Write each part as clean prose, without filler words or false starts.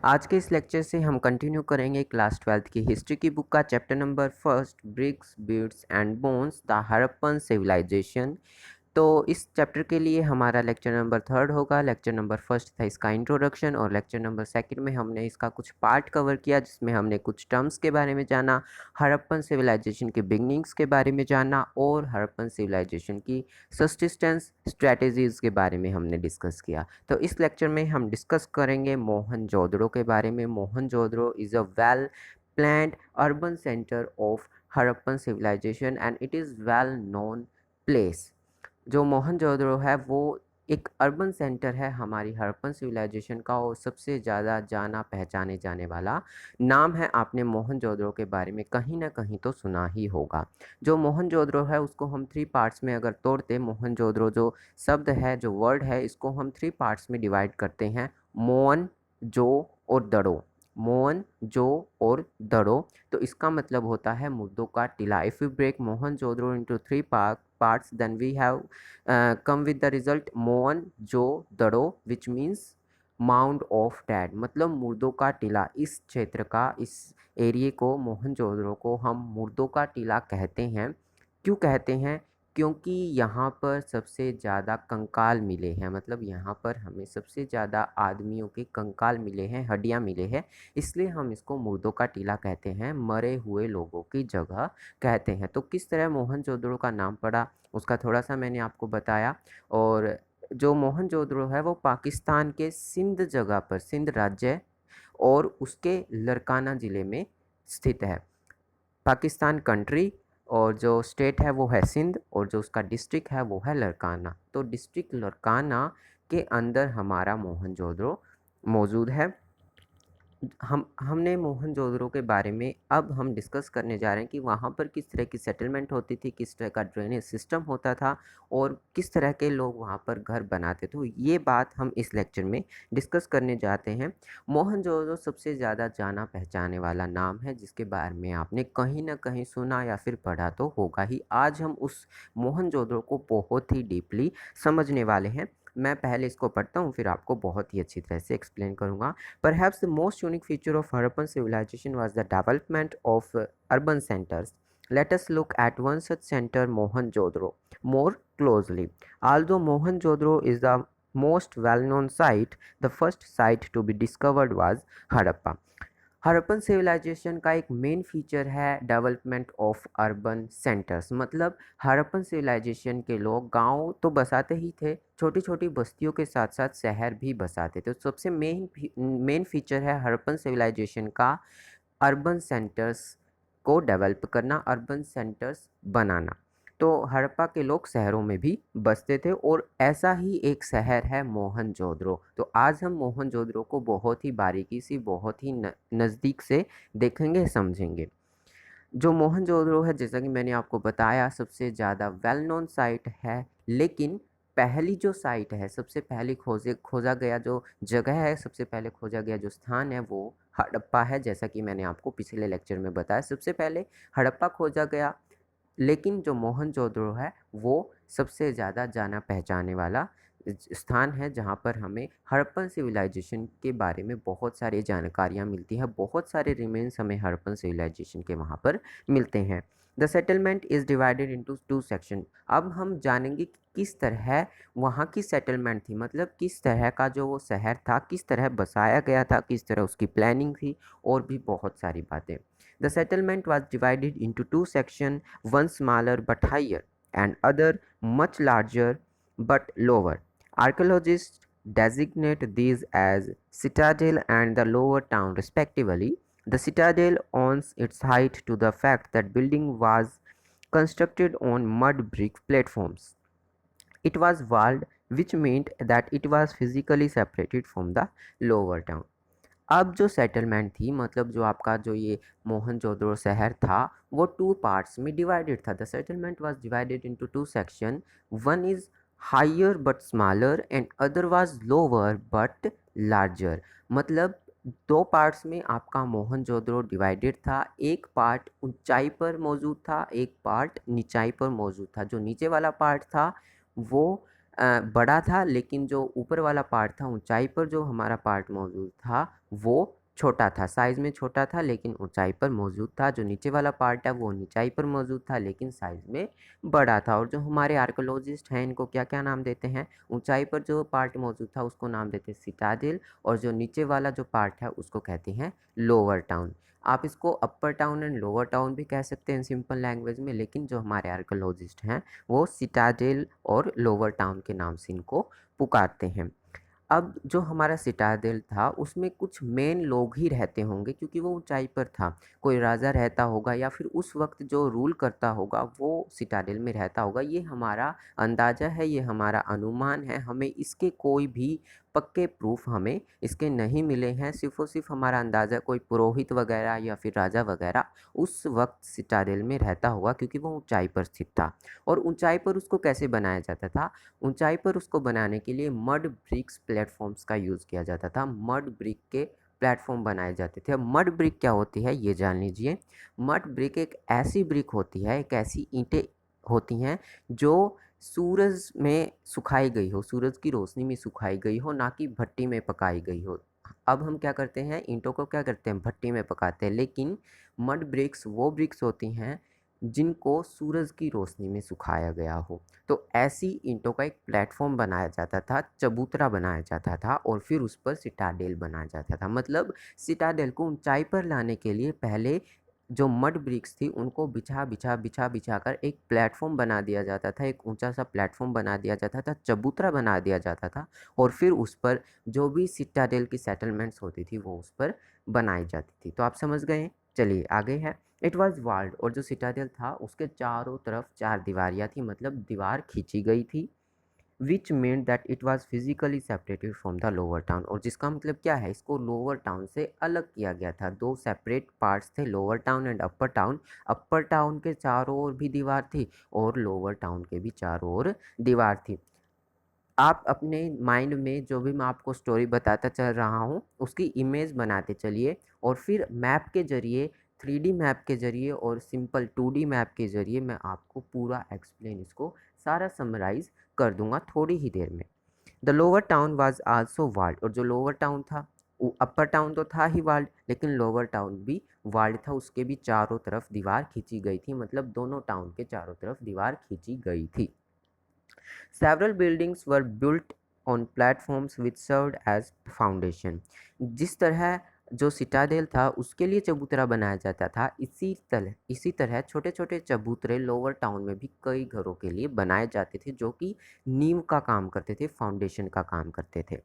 आज के इस लेक्चर से हम कंटिन्यू करेंगे क्लास 12th की हिस्ट्री की बुक का chapter number first, bricks beads and bones, the Harappan civilization. तो इस चैप्टर के लिए हमारा लेक्चर नंबर थर्ड होगा। लेक्चर नंबर फर्स्ट था इसका इंट्रोडक्शन, और लेक्चर नंबर सेकंड में हमने इसका कुछ पार्ट कवर किया, जिसमें हमने कुछ टर्म्स के बारे में जाना, हड़प्पन सिविलाइजेशन के बिगनिंग्स के बारे में जाना, और हड़प्पन सिविलाइजेशन की सस्टेनेंस स्ट्रैटेजीज़ के बारे में हमने डिस्कस किया। तो इस लेक्चर में हम डिस्कस करेंगे मोहनजोदड़ो के बारे में। Mohenjodaro is a well planned urban centre of Harappan civilization and it is well known place. जो मोहनजोदड़ो है वो एक अर्बन सेंटर है हमारी हड़प्पन सिविलाइजेशन का, और सबसे ज़्यादा जाना पहचाने जाने वाला नाम है। आपने मोहनजोदड़ो के बारे में कहीं ना कहीं तो सुना ही होगा। जो मोहनजोदड़ो है उसको हम 3 पार्ट्स में अगर तोड़ते, मोहनजोदड़ो जो शब्द है, जो वर्ड है, इसको हम 3 पार्ट्स में डिवाइड करते हैं, मोहन, जो और दड़ो। मोहन, जो और दड़ो, तो इसका मतलब होता है मुर्दों का टीला। If you break Mohenjodaro into 3 parts, then we have come with the result Mohenjodaro, which means mound of dead, मतलब मुर्दों का टीला। इस क्षेत्र का, इस एरिए को, मोहनजोदड़ो को हम मुर्दों का टीला कहते हैं। क्यों कहते हैं? क्योंकि यहाँ पर सबसे ज़्यादा कंकाल मिले हैं, मतलब यहाँ पर हमें सबसे ज़्यादा आदमियों के कंकाल मिले हैं, हड्डियाँ मिले हैं, इसलिए हम इसको मुर्दों का टीला कहते हैं, मरे हुए लोगों की जगह कहते हैं। तो किस तरह मोहनजोदड़ो का नाम पड़ा उसका थोड़ा सा मैंने आपको बताया। और जो मोहनजोदड़ो है वो पाकिस्तान के सिंध जगह पर, सिंध राज्य और उसके लरकाना ज़िले में स्थित है। पाकिस्तान कंट्री, और जो स्टेट है वो है सिंध, और जो उसका डिस्ट्रिक्ट है वो है लरकाना। तो डिस्ट्रिक्ट लरकाना के अंदर हमारा मोहनजोदड़ो मौजूद है। हमने मोहनजोदड़ो के बारे में अब हम डिस्कस करने जा रहे हैं कि वहाँ पर किस तरह की सेटलमेंट होती थी, किस तरह का ड्रेनेज सिस्टम होता था, और किस तरह के लोग वहाँ पर घर बनाते थे। तो ये बात हम इस लेक्चर में डिस्कस करने जाते हैं। मोहनजोदड़ो सबसे ज़्यादा जाना पहचाने वाला नाम है, जिसके बारे में आपने कहीं ना कहीं सुना या फिर पढ़ा तो होगा ही। आज हम उस मोहनजोदड़ो को बहुत ही डीपली समझने वाले हैं। मैं पहले इसको पढ़ता हूँ, फिर आपको बहुत ही अच्छी तरह से एक्सप्लेन करूँगा। Perhaps the most unique feature of Harappan civilization was the development of urban centers. Let us look at one such center, Mohenjo-daro, more closely. Although Mohenjo-daro is the most well-known site, the first site to be discovered was Harappa. Harappan civilization का एक main feature है development of urban centres, मतलब Harappan civilisation के लोग गांव तो बसाते ही थे, छोटी छोटी बस्तियों के साथ साथ शहर भी बसाते थे। तो सबसे मेन फीचर है हड़प्पन सिविलाइजेशन का अर्बन सेंटर्स को डेवलप करना, अर्बन सेंटर्स बनाना। तो हड़प्पा के लोग शहरों में भी बसते थे, और ऐसा ही एक शहर है मोहनजोदड़ो। तो आज हम मोहनजोदड़ो को बहुत ही बारीकी से, बहुत ही नज़दीक से देखेंगे, समझेंगे। जो मोहनजोदड़ो है, जैसा कि मैंने आपको बताया, सबसे ज़्यादा वेल नोन साइट है, लेकिन पहली जो साइट है, सबसे पहले खोजा गया जो जगह है, सबसे पहले खोजा गया जो स्थान है वो हड़प्पा है। जैसा कि मैंने आपको पिछले लेक्चर में बताया, सबसे पहले हड़प्पा खोजा गया, लेकिन जो मोहनजोदड़ो है वो सबसे ज़्यादा जाना पहचाने वाला स्थान है, जहाँ पर हमें हड़प्पन सिविलाइजेशन के बारे में बहुत सारी जानकारियाँ मिलती हैं, बहुत सारे रिमेन्स हमें हड़प्पन सिविलाइजेशन के वहाँ पर मिलते हैं। The settlement is divided into 2 section. अब हम जानेंगे कि किस तरह वहाँ की सेटलमेंट थी, मतलब किस तरह का जो वो शहर था, किस तरह बसाया गया था, किस तरह उसकी प्लानिंग थी, और भी बहुत सारी बातें। The settlement was divided into 2 section, one smaller but higher and other much larger but lower. Archaeologists designate these as citadel and the lower town respectively. The citadel owes its height to the fact that building was constructed on mud brick platforms. It was walled, which meant that it was physically separated from the lower town. अब जो settlement थी, मतलब जो आपका जो ये मोहनजोदड़ो शहर था, वो 2 पार्ट्स में डिवाइडेड था। The settlement was divided into 2 section, one is higher but smaller and other was lower but larger. मतलब 2 पार्ट्स में आपका मोहनजोदड़ो डिवाइडेड था। एक पार्ट ऊंचाई पर मौजूद था, एक पार्ट निचाई पर मौजूद था। जो नीचे वाला पार्ट था वो बड़ा था, लेकिन जो ऊपर वाला पार्ट था, ऊंचाई पर जो हमारा पार्ट मौजूद था वो छोटा था, साइज़ में छोटा था लेकिन ऊंचाई पर मौजूद था। जो नीचे वाला पार्ट है वो ऊंचाई पर मौजूद था लेकिन साइज़ में बड़ा था। और जो हमारे आर्कोलॉजिस्ट हैं इनको क्या क्या नाम देते हैं? ऊंचाई पर जो पार्ट मौजूद था उसको नाम देते हैं सिटाडेल, और जो नीचे वाला जो पार्ट है उसको कहते हैं लोअर टाउन। आप इसको अपर टाउन एंड लोअर टाउन भी कह सकते हैं सिंपल लैंग्वेज में, लेकिन जो हमारे आर्कोलॉजिस्ट हैं वो सिटाडेल और लोअर टाउन के नाम से इनको पुकारते हैं। अब जो हमारा सिटाडेल था उसमें कुछ मेन लोग ही रहते होंगे क्योंकि वो ऊंचाई पर था। कोई राजा रहता होगा या फिर उस वक्त जो रूल करता होगा वो सिटाडेल में रहता होगा। ये हमारा अंदाज़ा है, ये हमारा अनुमान है, हमें इसके कोई भी पक्के प्रूफ हमें इसके नहीं मिले हैं। सिर्फ़ और सिर्फ हमारा अंदाज़ा कोई पुरोहित वगैरह या फिर राजा वगैरह उस वक्त सिटाडेल में रहता होगा क्योंकि वो ऊंचाई पर स्थित था। और ऊंचाई पर उसको कैसे बनाया जाता था? ऊंचाई पर उसको बनाने के लिए मड ब्रिक्स प्लेटफॉर्म्स का यूज़ किया जाता था। मड ब्रिक के प्लेटफॉर्म बनाए जाते थे। अब मड ब्रिक क्या होती है ये जान लीजिए। मड ब्रिक एक ऐसी ब्रिक होती है, एक ऐसी ईंटें होती हैं जो सूरज में सुखाई गई हो, सूरज की रोशनी में सुखाई गई हो, ना कि भट्टी में पकाई गई हो। अब हम क्या करते हैं, ईंटों को क्या करते हैं, भट्टी में पकाते हैं, लेकिन मड ब्रिक्स वो ब्रिक्स होती हैं जिनको सूरज की रोशनी में सुखाया गया हो। तो ऐसी ईंटों का एक प्लेटफॉर्म बनाया जाता था, चबूतरा बनाया जाता था और फिर उस पर सिटाडेल बनाया जाता था। मतलब सिटाडेल को ऊंचाई पर लाने के लिए पहले जो मड ब्रिक्स थी उनको बिछा कर एक प्लेटफॉर्म बना दिया जाता था, एक ऊंचा सा प्लेटफॉर्म बना दिया जाता था, चबूतरा बना दिया जाता था और फिर उस पर जो भी सिटाडेल की सेटलमेंट्स होती थी वो उस पर बनाई जाती थी। तो आप समझ गए? चलिए आगे है। इट वॉज वाल्ड, और जो सिटाडेल था उसके चारों तरफ चार दीवारियाँ थी, मतलब दीवार खींची गई थी। विच meant that it was physically separated from the lower town, और जिसका मतलब क्या है, इसको लोअर टाउन से अलग किया गया था। दो सेपरेट पार्ट्स थे, lower town and upper town. Upper town के चारों ओर भी दीवार थी और लोअर टाउन के भी चारों ओर दीवार थी। आप अपने माइंड में जो भी मैं आपको स्टोरी बताता चल रहा हूँ उसकी इमेज बनाते चलिए और फिर मैप के ज़रिए, 3D मैप के ज़रिए और सिंपल 2D मैप के ज़रिए मैं आपको पूरा एक्सप्लेन, इसको सारा समराइज़ कर दूंगा थोड़ी ही देर में। The lower town was also walled, और जो लोअर टाउन था, अपर टाउन तो था ही वाल्ड लेकिन लोअर टाउन भी वाल्ड था। उसके भी चारों तरफ दीवार खींची गई थी, मतलब दोनों टाउन के चारों तरफ दीवार खींची गई थी। Several buildings were built on platforms which served as foundation. जिस तरह जो सिटाडेल था उसके लिए चबूतरा बनाया जाता था, इसी तरह छोटे छोटे चबूतरे लोअर टाउन में भी कई घरों के लिए बनाए जाते थे जो कि नींव का काम करते थे, फाउंडेशन का काम करते थे।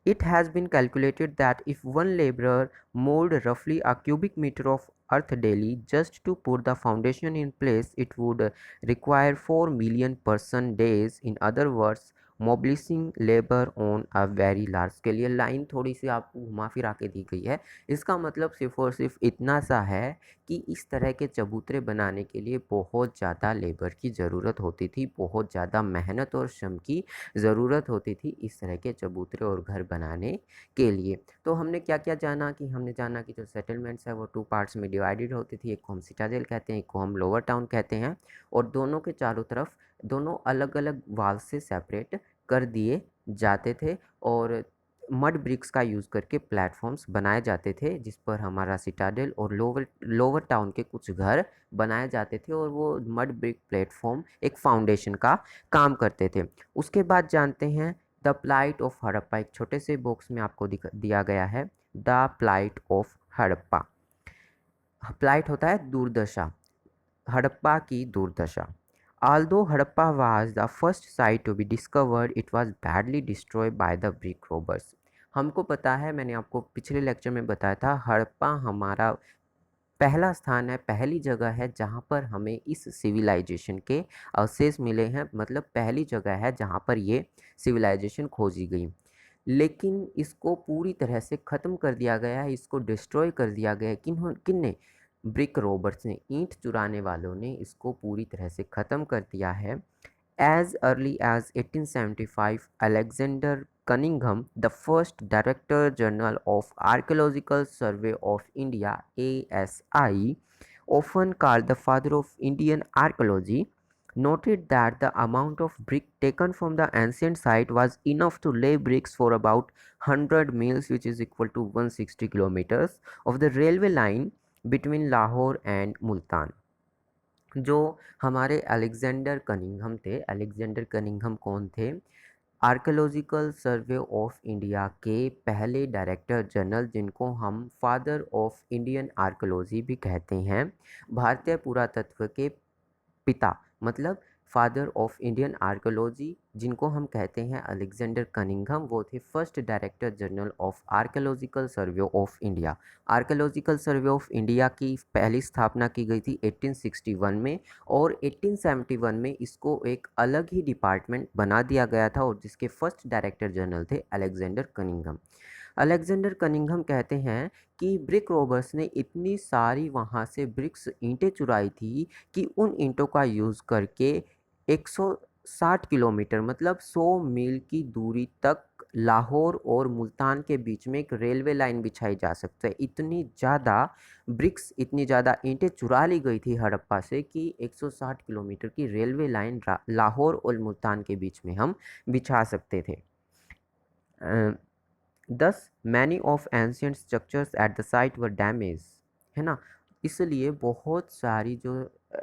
It has been calculated that if one laborer moved roughly a cubic meter of earth daily just to put the foundation in place, it would require 4 million person days. In other words, mobilizing labor on a very large scale. ये line थोड़ी सी आपको घुमा फिरा के दी गई है। इसका मतलब सिर्फ और सिर्फ इतना सा है कि इस तरह के चबूतरे बनाने के लिए बहुत ज़्यादा लेबर की ज़रूरत होती थी, बहुत ज़्यादा मेहनत और श्रम की ज़रूरत होती थी इस तरह के चबूतरे और घर बनाने के लिए। तो हमने क्या क्या जाना कि हमने जाना कि जो सेटलमेंट्स है वो 2 पार्ट्स में डिवाइडेड होती थी। एक को हम सिटाडेल कहते हैं, एक को हम लोअर टाउन कहते हैं, और दोनों के चारों तरफ दोनों अलग-अलग वाल से सेपरेट कर दिए जाते थे और मड ब्रिक्स का यूज़ करके प्लेटफॉर्म्स बनाए जाते थे जिस पर हमारा सिटाडेल और लोअर टाउन के कुछ घर बनाए जाते थे और वो मड ब्रिक प्लेटफॉर्म एक फाउंडेशन का काम करते थे। उसके बाद जानते हैं द प्लाइट ऑफ हड़प्पा। एक छोटे से बॉक्स में आपको दिया गया है the plight of Harappa. Plight होता है दुर्दशा, हड़प्पा की दुर्दशा। Although Harappa was the first site to be discovered, it was badly destroyed by the brick robbers. हमको पता है, मैंने आपको पिछले लेक्चर में बताया था, हड़प्पा हमारा पहला स्थान है, पहली जगह है जहाँ पर हमें इस सिविलाइजेशन के अवशेष मिले हैं, मतलब पहली जगह है जहाँ पर ये सिविलाइजेशन खोजी गई। लेकिन इसको पूरी तरह से ख़त्म कर दिया गया है, इसको डिस्ट्रॉय कर दिया गया है। किनने? ब्रिक रॉबर्ट्स ने, ईंट चुराने वालों ने इसको पूरी तरह से ख़त्म कर दिया है। As early as 1875, Alexander Cunningham, the first Director General of Archaeological Survey of India (ASI), often called the father of Indian archaeology, noted that the amount of brick taken from the ancient site was enough to lay bricks for about 100 miles, which is equal to 160 kilometers of the railway line between Lahore and Multan. जो हमारे Alexander Cunningham थे, Alexander Cunningham कौन थे? Archaeological survey of India के पहले director general, जिनको हम father of Indian archaeology भी कहते हैं। भारतीय पुरातत्व के पिता, मतलब फादर ऑफ इंडियन आर्कियोलॉजी, जिनको हम कहते हैं अलेक्जेंडर कनिंघम, वो थे first director general of archaeological survey of India. Archaeological survey of India की पहली स्थापना की गई थी 1861 में, और 1871 में इसको एक अलग ही डिपार्टमेंट बना दिया गया था, और जिसके फर्स्ट डायरेक्टर जनरल थे अलेक्जेंडर कनिंघम। अलेक्जेंडर कनिंघम कहते हैं कि ब्रिक रोबर्स ने इतनी सारी वहाँ से ब्रिक्स ईंटें चुराई थी कि उन ईंटों का यूज़ करके 160 किलोमीटर, मतलब 100 मील की दूरी तक लाहौर और मुल्तान के बीच में एक रेलवे लाइन बिछाई जा सकती है। इतनी ज़्यादा ब्रिक्स, इतनी ज़्यादा ईंटें चुरा ली गई थी हड़प्पा से कि 160 किलोमीटर की रेलवे लाइन लाहौर और मुल्तान के बीच में हम बिछा सकते थे। Thus, many of ancient structures at the site were damaged, है ना। इसलिए बहुत सारी जो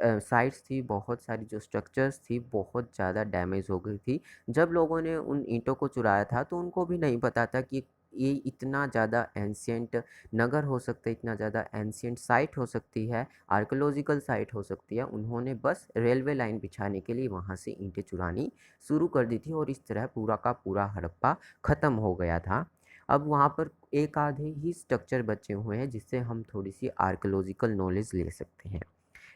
साइट्स थी, बहुत सारी जो स्ट्रक्चर्स थी, बहुत ज़्यादा डैमेज हो गई थी। जब लोगों ने उन ईंटों को चुराया था तो उनको भी नहीं पता था कि ये इतना ज़्यादा एंशियंट नगर हो सकता है, इतना ज़्यादा एंशियंट साइट हो सकती है, आर्कियोलॉजिकल साइट हो सकती है। उन्होंने बस रेलवे लाइन बिछाने के लिए वहाँ से ईंटें चुरानी शुरू कर दी थी, और इस तरह पूरा का पूरा हड़प्पा ख़त्म हो गया था। अब वहाँ पर एक आधे ही स्ट्रक्चर बचे हुए हैं जिससे हम थोड़ी सी आर्कियोलॉजिकल नॉलेज ले सकते हैं।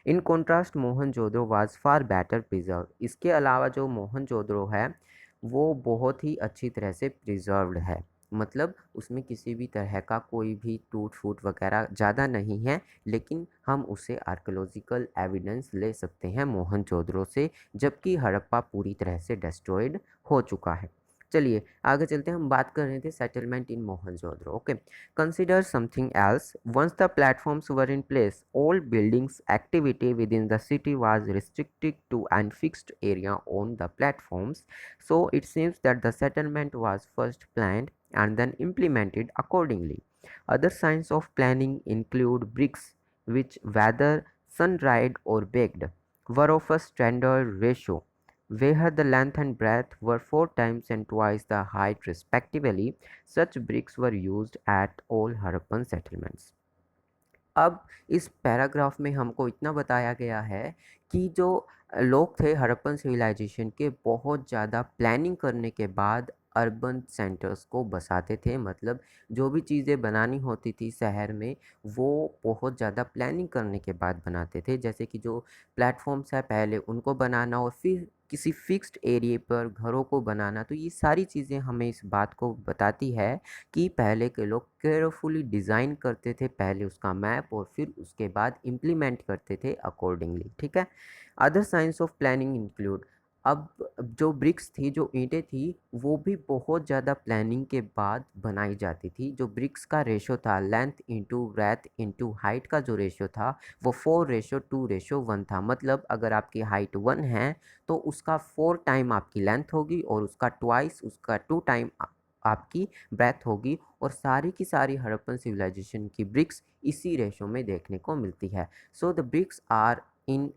In contrast Mohenjodaro was far better preserve. इसके अलावा जो मोहनजोदड़ो है वो बहुत ही अच्छी तरह से प्रिजर्व्ड है, मतलब उसमें किसी भी तरह का कोई भी टूट फूट वगैरह ज़्यादा नहीं है, लेकिन हम उसे आर्कियोलॉजिकल एविडेंस ले सकते हैं मोहनजोदड़ो से, जबकि हड़प्पा पूरी तरह से डिस्ट्रॉयड हो चुका है। चलिए आगे चलते हैं। हम बात कर रहे थे settlement in Mohenjodaro. Okay, consider something else. Once the platforms were in place, all buildings activity within the city was restricted to an fixed area on the platforms, so it seems that the settlement was first planned and then implemented accordingly. Other signs of planning include bricks which, whether sun-dried or baked, were of a standard ratio, where the length and breadth were 4 times and twice the height respectively. Such bricks were used at all Harappan settlements. अब इस paragraph में हमको इतना बताया गया है कि जो लोग थे हड़प्पन सिविलाइजेशन के, बहुत ज़्यादा प्लानिंग करने के बाद अर्बन सेंटर्स को बसाते थे। मतलब जो भी चीज़ें बनानी होती थी शहर में, वो बहुत ज़्यादा प्लानिंग करने के बाद बनाते थे। जैसे कि जो प्लेटफॉर्म्स है पहले उनको बनाना, और फिर किसी फिक्स्ड एरिया पर घरों को बनाना। तो ये सारी चीज़ें हमें इस बात को बताती है कि पहले के लोग केयरफुली डिज़ाइन करते थे, पहले उसका मैप, और फिर उसके बाद इम्प्लीमेंट करते थे अकॉर्डिंगली। ठीक है। Other science of planning include, अब जो ब्रिक्स थी, जो ईंटें थी, वो भी बहुत ज़्यादा प्लानिंग के बाद बनाई जाती थी। जो ब्रिक्स का रेशो था, length into breadth into height का जो रेशो था, वो 4:2:1 था। मतलब अगर आपकी हाइट 1 है तो उसका 4 टाइम आपकी लेंथ होगी, और उसका ट्वाइस, उसका 2 टाइम आपकी ब्रेथ होगी। और सारी की सारी हड़प्पन सिविलाइजेशन की ब्रिक्स इसी रेशो में देखने को मिलती है। So the bricks are in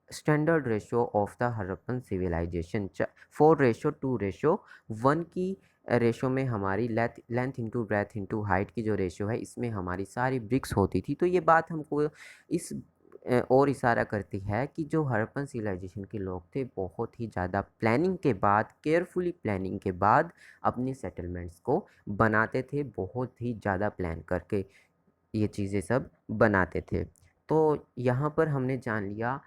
standard ratio of the Harappan civilization. 4:2:1 की रेशो में हमारी length into breadth into height की जो रेशो है, इसमें हमारी सारी ब्रिक्स होती थी। तो ये बात हमको इस और इशारा करती है कि जो हड़प्पन सिविलाइजेशन के लोग थे, बहुत ही ज़्यादा प्लानिंग के बाद, केयरफुली प्लानिंग के बाद अपनी सेटलमेंट्स को बनाते थे। बहुत ही ज़्यादा प्लान करके ये चीज़ें सब बनाते थे। तो यहाँ पर हमने जान लिया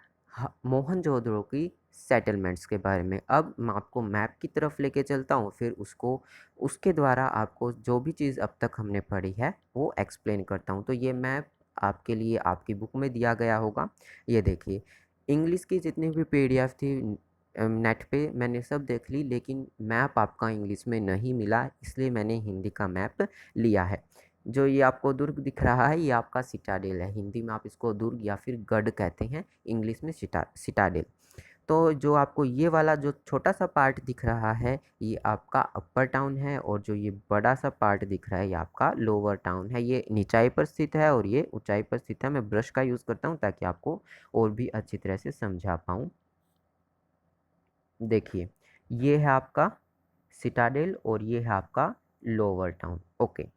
मोहनजोदड़ो की सेटलमेंट्स के बारे में। अब मैं आपको मैप की तरफ लेके चलता हूँ, फिर उसके द्वारा आपको जो भी चीज़ अब तक हमने पढ़ी है वो एक्सप्लेन करता हूँ। तो ये मैप आपके लिए आपकी बुक में दिया गया होगा। ये देखिए, इंग्लिश की जितनी भी पीडीएफ थी नेट पे मैंने सब देख ली, लेकिन मैप आपका इंग्लिश में नहीं मिला, इसलिए मैंने हिंदी का मैप लिया है। जो ये आपको दुर्ग दिख रहा है, ये आपका सिटाडेल है। हिंदी में आप इसको दुर्ग या फिर गढ़ कहते हैं, इंग्लिश में सिटाडेल। तो जो आपको ये वाला जो छोटा-सा पार्ट दिख रहा है, ये आपका अपर टाउन है और जो ये बड़ा-सा पार्ट दिख रहा है, ये आपका लोअर टाउन है। ये निचाई पर स्थित है और ये ऊँचाई पर स्थित है। मैं ब्रश का यूज़ करता हूँ ताकि आपको और भी अच्छी तरह से समझा पाऊँ। देखिए, ये है आपका सिटाडेल और ये है आपका लोअर टाउन। ओके।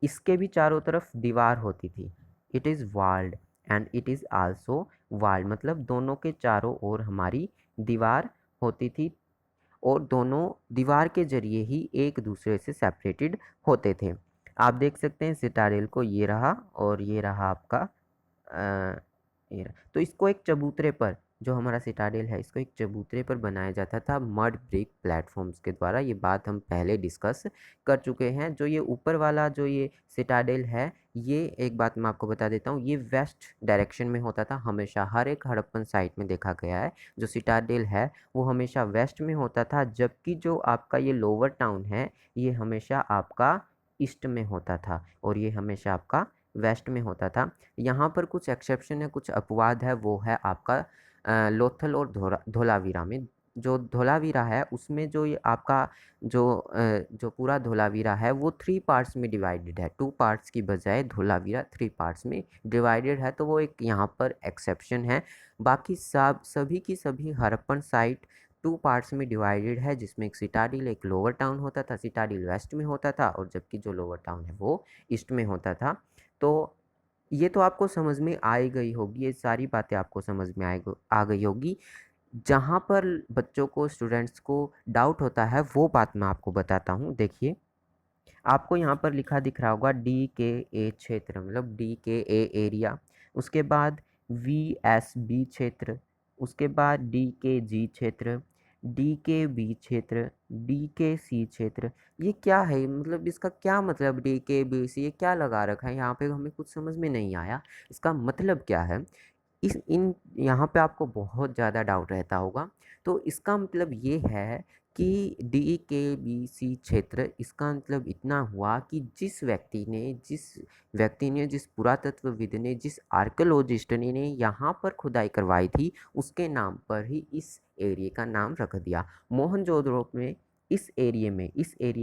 इसके भी चारों तरफ दीवार होती थी। It is walled and it is also walled, मतलब दोनों के चारों ओर हमारी दीवार होती थी और दोनों दीवार के ज़रिए ही एक दूसरे से सेपरेटेड होते थे। आप देख सकते हैं सिटाडेल को, ये रहा और ये रहा आपका अ, ये रहा। तो इसको एक चबूतरे पर, जो हमारा सिटाडेल है, इसको एक चबूतरे पर बनाया जाता था मड ब्रिक प्लेटफॉर्म्स के द्वारा। ये बात हम पहले डिस्कस कर चुके हैं। जो ये ऊपर वाला जो ये सिटाडेल है, ये एक बात मैं आपको बता देता हूँ, ये वेस्ट डायरेक्शन में होता था हमेशा। हर एक हड़प्पन साइट में देखा गया है जो सिटाडेल है वो हमेशा वेस्ट में होता था, जबकि जो आपका ये लोअर टाउन है ये हमेशा आपका ईस्ट में होता था और ये हमेशा आपका वेस्ट में होता था। यहाँ पर कुछ एक्सेप्शन है, कुछ अपवाद है, वो है आपका लोथल और धोलावीरा में। जो धोलावीरा है उसमें जो ये आपका जो पूरा धोलावीरा है वो 3 पार्ट्स में डिवाइडेड है। 2 पार्ट्स की बजाय धोलावीरा 3 पार्ट्स में डिवाइडेड है, तो वो एक यहाँ पर एक्सेप्शन है। बाकी सब सभी की सभी हड़प्पन साइट 2 पार्ट्स में डिवाइडेड है, जिसमें एक सिटाडेल, एक लोअर टाउन होता था। सिटाडेल वेस्ट में होता था और जबकि जो लोअर टाउन है वो ईस्ट में होता था। तो ये तो आपको समझ में आ ही गई होगी, ये सारी बातें आपको समझ में आ गई होगी। जहाँ पर बच्चों को, स्टूडेंट्स को डाउट होता है वो बात मैं आपको बताता हूँ। देखिए, आपको यहाँ पर लिखा दिख रहा होगा DKA क्षेत्र, मतलब DKA एरिया, उसके बाद VSB क्षेत्र, उसके बाद DKG क्षेत्र, DKB क्षेत्र, DKC क्षेत्र। ये क्या है, मतलब इसका क्या मतलब DKBC, ये क्या लगा रखा है यहाँ पे, हमें कुछ समझ में नहीं आया। इसका मतलब क्या है? इस इन यहाँ पे आपको बहुत ज़्यादा डाउट रहता होगा। तो इसका मतलब ये है कि DKBC क्षेत्र, इसका मतलब इतना हुआ कि जिस व्यक्ति ने, जिस पुरातत्वविद ने, जिस आर्कियोलॉजिस्ट ने यहाँ पर खुदाई करवाई थी, उसके नाम पर ही इस एरिया का नाम रख दिया। मोहनजोदड़ो में इस एरिये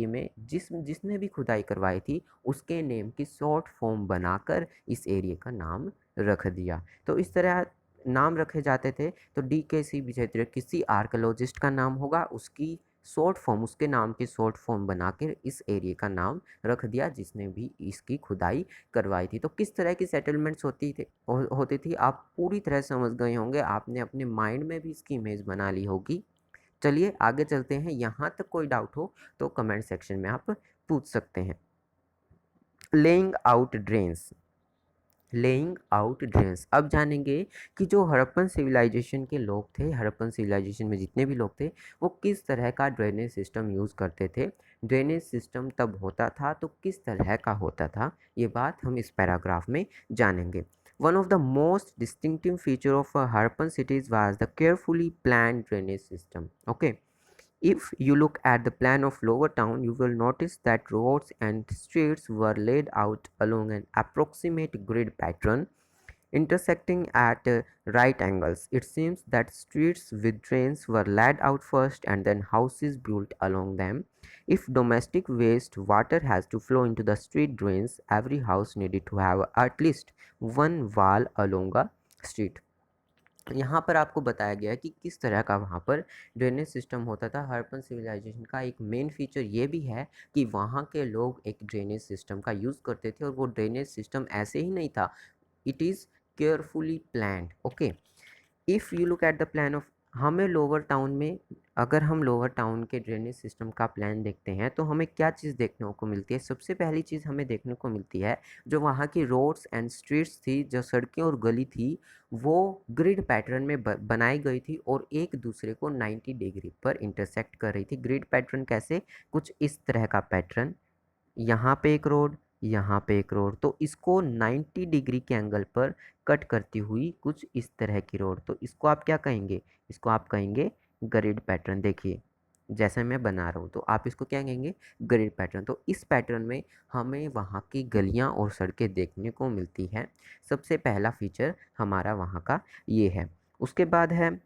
में जिसने भी खुदाई करवाई थी, उसके नेम की शॉर्ट फॉर्म बनाकर इस एरिया का नाम रख दिया। तो इस तरह नाम रखे जाते थे। तो DKC भी क्षेत्र किसी आर्कियोलॉजिस्ट का नाम होगा, उसकी शॉर्ट फॉर्म, उसके नाम की शॉर्ट फॉर्म बना के इस एरिया का नाम रख दिया, जिसने भी इसकी खुदाई करवाई थी। तो किस तरह की सेटलमेंट्स होती थी, आप पूरी तरह समझ गए होंगे। आपने अपने माइंड में भी इसकी इमेज बना ली होगी। चलिए आगे चलते हैं। यहाँ तक कोई डाउट हो तो कमेंट सेक्शन में आप पूछ सकते हैं। Laying out drains. अब जानेंगे कि जो हड़प्पन सिविलाइजेशन के लोग थे, हड़प्पन सिविलाइजेशन में जितने भी लोग थे, वो किस तरह का ड्रेनेज सिस्टम यूज़ करते थे। ड्रेनेज सिस्टम तब होता था तो किस तरह का होता था, ये बात हम इस पैराग्राफ में जानेंगे। One of the most distinctive feature of Harappan cities was the carefully planned drainage system. Okay. If you look at the plan of Lower Town, you will notice that roads and streets were laid out along an approximate grid pattern intersecting at right angles. It seems that streets with drains were laid out first and then houses built along them. If domestic waste water has to flow into the street drains, every house needed to have at least one wall along a street. यहाँ पर आपको बताया गया है कि किस तरह का वहाँ पर ड्रेनेज सिस्टम होता था। हड़प्पन सिविलाइजेशन का एक मेन फीचर ये भी है कि वहाँ के लोग एक ड्रेनेज सिस्टम का यूज़ करते थे और वो ड्रेनेज सिस्टम ऐसे ही नहीं था, it is carefully planned. Okay. If you look at the plan of, हमें लोअर टाउन में, अगर हम लोअर टाउन के ड्रेनेज सिस्टम का प्लान देखते हैं तो हमें क्या चीज़ देखने को मिलती है। सबसे पहली चीज़ हमें देखने को मिलती है, जो वहाँ की रोड्स एंड स्ट्रीट्स थी, जो सड़कें और गली थी, वो ग्रिड पैटर्न में बनाई गई थी और एक दूसरे को 90 डिग्री पर इंटरसेक्ट कर रही थी। ग्रिड पैटर्न कैसे, कुछ इस तरह का पैटर्न, यहाँ पे एक रोड, यहाँ पे एक रोड, तो इसको 90 डिग्री के एंगल पर कट करती हुई कुछ इस तरह की रोड, तो इसको आप क्या कहेंगे, इसको आप कहेंगे ग्रिड पैटर्न। देखिए जैसे मैं बना रहा हूँ तो आप इसको क्या कहेंगे, ग्रिड पैटर्न। तो इस पैटर्न में हमें वहाँ की गलियाँ और सड़कें देखने को मिलती हैं। सबसे पहला फीचर हमारा वहाँ का ये है। उसके बाद है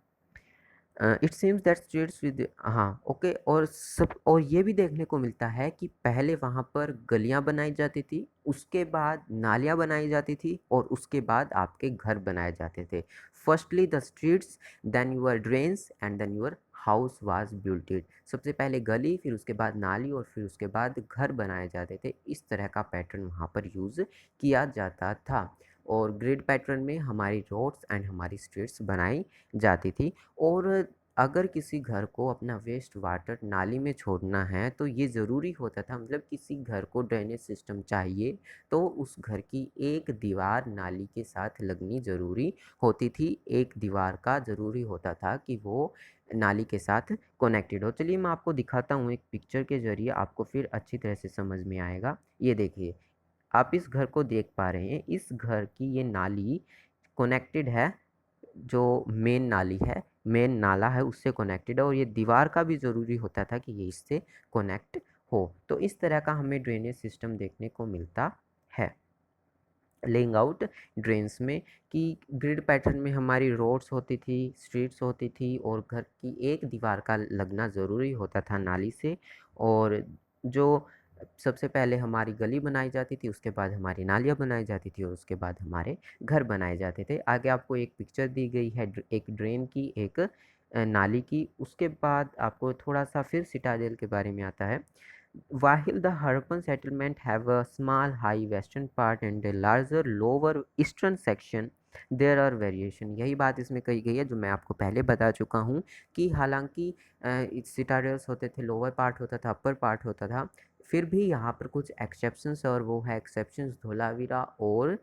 it seems that streets with, हाँ ओके, और ये भी देखने को मिलता है कि पहले वहाँ पर गलियाँ बनाई जाती थी, उसके बाद नालियाँ बनाई जाती थी और उसके बाद आपके घर बनाए जाते थे। Firstly the streets, then your drains and then your house was builted. सबसे पहले गली, फिर उसके बाद नाली और फिर उसके बाद घर बनाए जाते थे। इस तरह का पैटर्न वहाँ पर यूज़ किया जाता था और ग्रिड पैटर्न में हमारी रोड्स एंड हमारी स्ट्रीट्स बनाई जाती थी। और अगर किसी घर को अपना वेस्ट वाटर नाली में छोड़ना है तो ये ज़रूरी होता था, मतलब किसी घर को ड्रेनेज सिस्टम चाहिए तो उस घर की एक दीवार नाली के साथ लगनी ज़रूरी होती थी। एक दीवार का ज़रूरी होता था कि वो नाली के साथ कनेक्टेड हो। चलिए मैं आपको दिखाता हूँ एक पिक्चर के ज़रिए, आपको फिर अच्छी तरह से समझ में आएगा। ये देखिए, आप इस घर को देख पा रहे हैं, इस घर की ये नाली कनेक्टेड है, जो मेन नाली है, मेन नाला है उससे कनेक्टेड है और ये दीवार का भी ज़रूरी होता था कि ये इससे कनेक्ट हो। तो इस तरह का हमें ड्रेनेज सिस्टम देखने को मिलता है लेइंग आउट ड्रेन्स में, कि ग्रिड पैटर्न में हमारी रोड्स होती थी, स्ट्रीट्स होती थी और घर की एक दीवार का लगना ज़रूरी होता था नाली से। और जो सबसे पहले हमारी गली बनाई जाती थी, उसके बाद हमारी नालियाँ बनाई जाती थी और उसके बाद हमारे घर बनाए जाते थे। आगे आपको एक पिक्चर दी गई है एक ड्रेन की, एक नाली की। उसके बाद आपको थोड़ा सा फिर सिटाडेल के बारे में आता है। While the Harappan settlement have a small high western part and a larger lower eastern section, there are variation। यही बात इसमें कही गई है जो मैं आपको पहले बता चुका हूँ कि हालांकि सिटाडेल्स होते थे, लोअर पार्ट होता था, अपर पार्ट होता था, फिर भी यहाँ पर कुछ एक्सेप्शंस, और वो है एक्सेप्शंस धोलावीरा और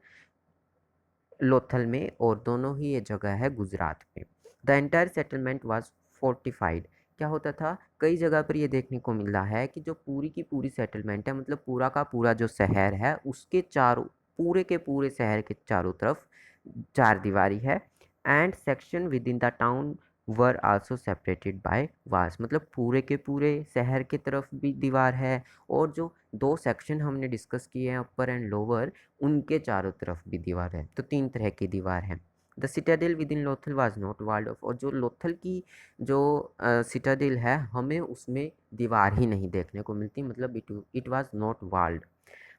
लोथल में, और दोनों ही ये जगह है गुजरात में। The entire settlement was fortified. क्या होता था, कई जगह पर ये देखने को मिल रहा है कि जो पूरी की पूरी सेटलमेंट है, मतलब पूरा का पूरा जो शहर है उसके चारों, पूरे के पूरे शहर के चारों तरफ चार दीवारी है। And section within the town were also separated by walls, मतलब पूरे के पूरे शहर की तरफ भी दीवार है और जो दो सेक्शन हमने डिस्कस किए हैं अपर एंड लोअर, उनके चारों तरफ भी दीवार है। तो तीन तरह की दीवार है। The Citadel with in Lothal was not walled of, और जो लोथल की जो सिटाडेल है हमें उसमें दीवार ही नहीं देखने को मिलती, मतलब it was not walled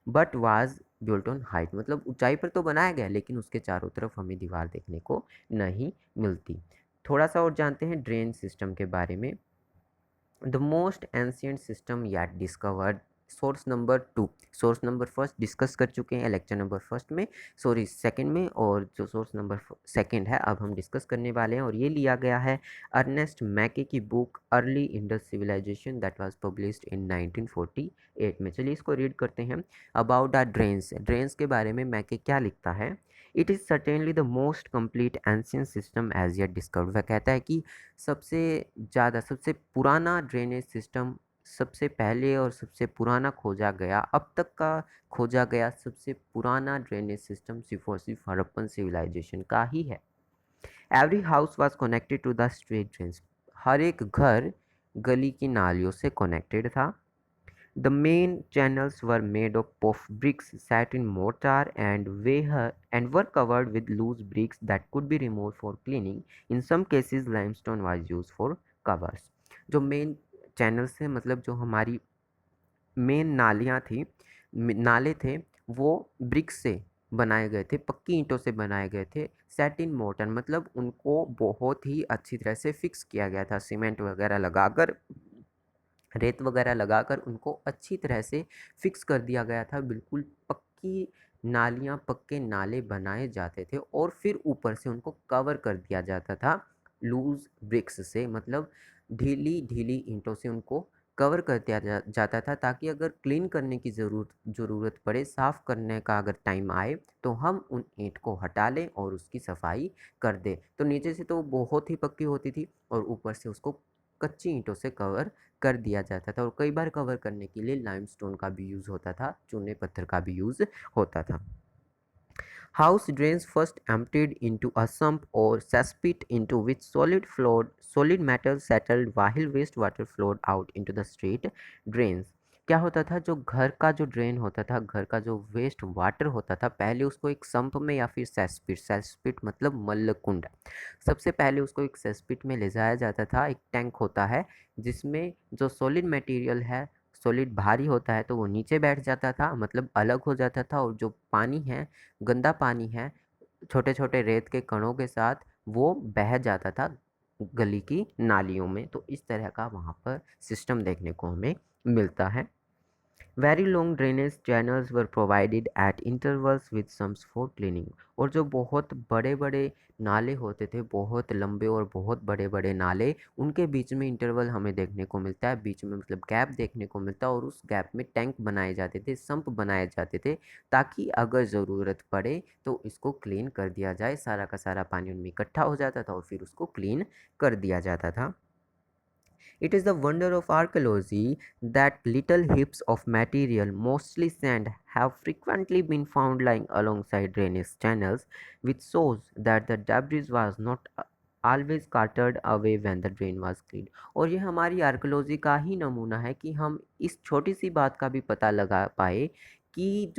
but was built on height, मतलब ऊंचाई पर तो बनाया गया लेकिन उसके चारों तरफ हमें दीवार देखने को नहीं मिलती। थोड़ा सा और जानते हैं ड्रेन सिस्टम के बारे में। The most ancient system yet discovered, source number 2, source number first discuss कर चुके हैं लेक्चर नंबर फर्स्ट में, सॉरी सेकंड में, और जो सोर्स नंबर सेकंड है अब हम डिस्कस करने वाले हैं और ये लिया गया है अर्नेस्ट मैके की book early Indus civilization that was published in 1948 में। चलिए इसको रीड करते हैं। अबाउट द ड्रेन्स, ड्रेन्स के बारे में मैके क्या लिखता है। It is certainly the most complete ancient system as yet discovered. वह कहता है कि सबसे ज़्यादा, सबसे पुराना ड्रेनेज सिस्टम सबसे पहले और सबसे पुराना खोजा गया, अब तक का खोजा गया सबसे पुराना ड्रेनेज सिस्टम सिर्फ और सिर्फ हड़प्पन सिविलाइजेशन का ही है। Every house was connected to the street drains, हर एक घर गली की नालियों से कनेक्टेड था। The main channels were made up of bricks set in mortar and were covered with loose bricks that could be removed for cleaning. In some cases, limestone was used for covers. जो main channels थे, मतलब जो हमारी main नालियाँ थी, नाले थे, वो ब्रिक्स से बनाए गए थे, पक्की ईंटों से बनाए गए थे। सेट इन मोर्टर, मतलब उनको बहुत ही अच्छी तरह से फिक्स किया गया था, सीमेंट वगैरह लगाकर, रेत वगैरह लगाकर उनको अच्छी तरह से फिक्स कर दिया गया था। बिल्कुल पक्की नालियाँ, पक्के नाले बनाए जाते थे और फिर ऊपर से उनको कवर कर दिया जाता था लूज ब्रिक्स से, मतलब ढीली ढीली ईंटों से उनको कवर कर दिया जाता था, ताकि अगर क्लीन करने की ज़रूरत पड़े, साफ़ करने का अगर टाइम आए तो हम उन ईंट को हटा लें और उसकी सफाई कर दें। तो नीचे से तो बहुत ही पक्की होती थी और ऊपर से उसको कच्ची ईंटों से कवर कर दिया जाता था, और कई बार कवर करने के लिए लाइमस्टोन का भी यूज़ होता था, चूने पत्थर का भी यूज़ होता था। House drains first emptied into a sump or cesspit into which solid matter settled while wastewater flowed out into the street drains. क्या होता था, जो घर का जो ड्रेन होता था, घर का जो वेस्ट वाटर होता था, पहले उसको एक सम्प में या फिर सेस्पिट मतलब मल्लकुंड, सबसे पहले उसको एक सेस्पिट में ले जाया जाता था। एक टैंक होता है जिसमें जो सॉलिड मटेरियल है, सॉलिड भारी होता है, तो वो नीचे बैठ जाता था, मतलब अलग हो जाता था, और जो पानी है, गंदा पानी है, छोटे छोटे रेत के कणों के साथ वो बह जाता था गली की नालियों में। तो इस तरह का वहाँ पर सिस्टम देखने को हमें मिलता है। Very long drainage channels were provided at intervals with sumps for cleaning। और जो बहुत बड़े बड़े नाले होते थे, बहुत लंबे और बहुत बड़े बड़े नाले, उनके बीच में इंटरवल हमें देखने को मिलता है, बीच में मतलब गैप देखने को मिलता है, और उस गैप में टैंक बनाए जाते थे, सम्प बनाए जाते थे, ताकि अगर ज़रूरत पड़े तो इसको क्लीन कर दिया जाए। सारा का सारा पानी उनमें इकट्ठा हो जाता था और फिर उसको क्लीन कर दिया जाता था। It is the wonder of archaeology that little heaps of material, mostly sand, have frequently been found lying alongside drainage channels, which shows that the debris was not always carted away when the drain was cleaned। और ये हमारी archaeology का ही नमूना है कि हम इस छोटी सी बात का भी पता लगा पाए कि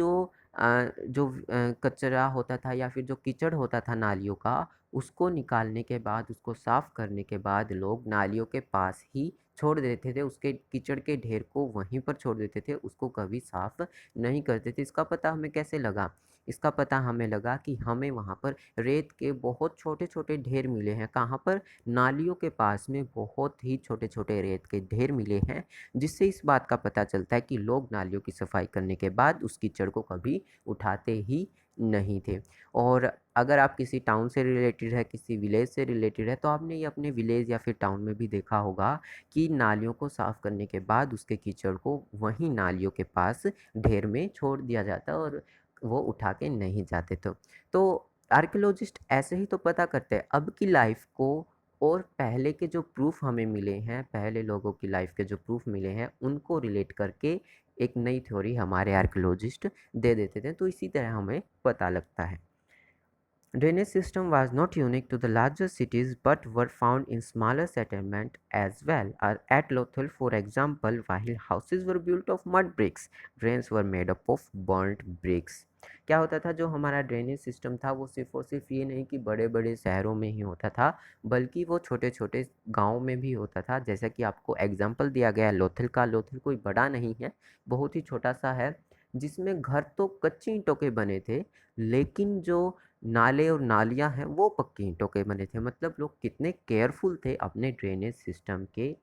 कचरा होता था या फिर जो कीचड़ होता था नालियों का, उसको निकालने के बाद, उसको साफ़ करने के बाद लोग नालियों के पास ही छोड़ देते थे, उसके कीचड़ के ढेर को वहीं पर छोड़ देते थे, उसको कभी साफ़ नहीं करते थे। इसका पता हमें कैसे लगा? इसका पता हमें लगा कि हमें वहाँ पर रेत के बहुत छोटे-छोटे ढेर मिले हैं। कहाँ पर? नालियों के पास में बहुत ही छोटे-छोटे रेत के ढेर मिले हैं, जिससे इस बात का पता चलता है कि लोग नालियों की सफाई करने के बाद उस कीचड़ को कभी उठाते ही नहीं थे। और अगर आप किसी टाउन से रिलेटेड है, किसी विलेज से रिलेटेड है, तो आपने ये अपने विलेज या फिर टाउन में भी देखा होगा कि नालियों को साफ़ करने के बाद उसके कीचड़ को वहीं नालियों के पास ढेर में छोड़ दिया जाता है और वो उठा के नहीं जाते। तो आर्कियोलॉजिस्ट ऐसे ही तो पता करते हैं अब की लाइफ को, और पहले के जो प्रूफ हमें मिले हैं, पहले लोगों की लाइफ के जो प्रूफ मिले हैं, उनको रिलेट करके एक नई थ्योरी हमारे आर्कियोलॉजिस्ट दे देते थे। तो इसी तरह हमें पता लगता है। Drainage system was not unique to the larger cities but were found in smaller settlements as well. At Lothal, for example, while houses were built of mud bricks, drains were made up of burnt bricks। क्या होता था, जो हमारा drainage system था वो सिर्फ और सिर्फ ये नहीं कि बड़े बड़े शहरों में ही होता था, बल्कि वो छोटे छोटे गाँव में भी होता था। जैसा कि आपको एग्जाम्पल दिया गया है लोथल का, लोथल कोई बड़ा नहीं है, बहुत ही छोटा सा है, जिसमें घर तो कच्ची ईंटों के बने थे, लेकिन जो नाले और नालियाँ हैं वो पक्की ईंटों के बने थे। मतलब लोग कितने केयरफुल थे अपने ड्रेनेज सिस्टम के